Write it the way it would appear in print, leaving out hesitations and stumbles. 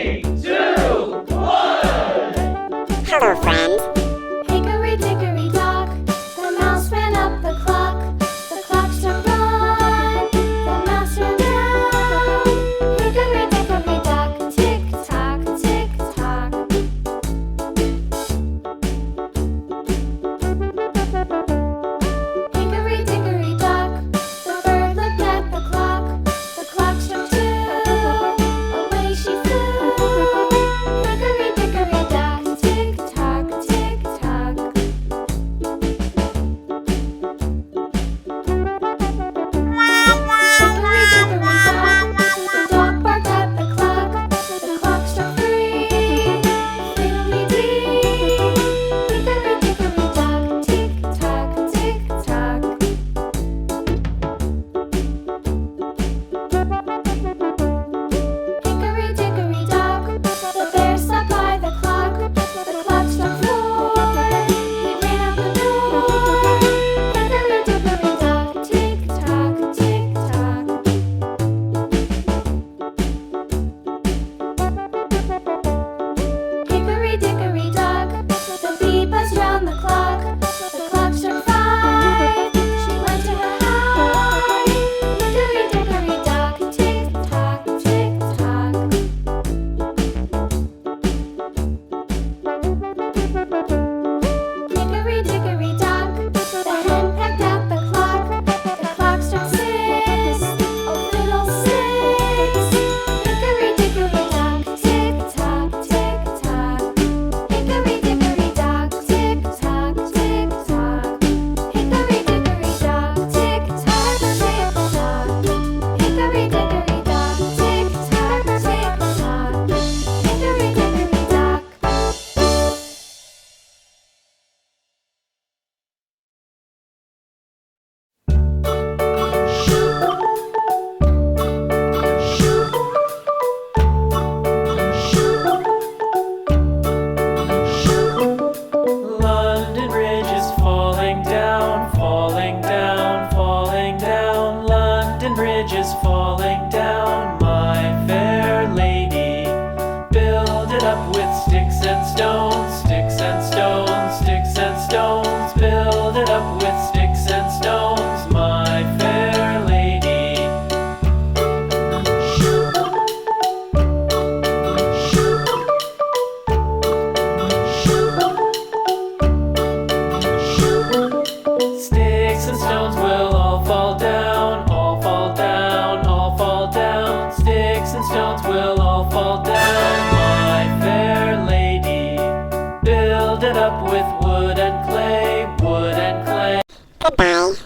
3, 2, 1. Hello, friend. Hickory dickory dock, the mouse ran up the clock. The clock struck one, the mouse ran down. Hickory dickory dock, tick tock, tick tock. Hickory dickory dock, the bird looked at the clock. The clock struck two, away she flew. Hickory dickory dock, tick tock, tick tock. Hickory dickory dock, the dog barked at the clock. The clock struck three, fiddly-dee. Hickory dickory dock, tick tock, tick tock. Hickory dickory dock, the bear sat by the clock. The clock struck four, he ran out the door. Hickory dickory dock, tick tock, tick tock. Hickory dickory dock, the bee buzzed round the clock. The clock struck five, she went to her hive. Hickory dickory dock, tick tock, tick tock. Hickory dickory dock, the hen pecked at the clock. The clock struck six, oh fiddlesticks. Hickory dickory dock, tick tock, tick tock. Hickory dickory dock, tick tock, tick tock. Hickory dickory dock, tick tock, tick tock. Hickory dickory dock, tick tock, tick tock. Hickory dickory dock. London Bridge is falling down, falling down, falling down. London Bridge is falling down, my fair lady. Build it up with sticks and stones, sticks and stones, sticks and stones. Build it up with sticks and stones, my fair lady. Sticks and stones will all fall down, all fall down, all fall down. Sticks and stones will all fall down, my fair lady. Build it up with wood and clay, wood and clay. Goodbye.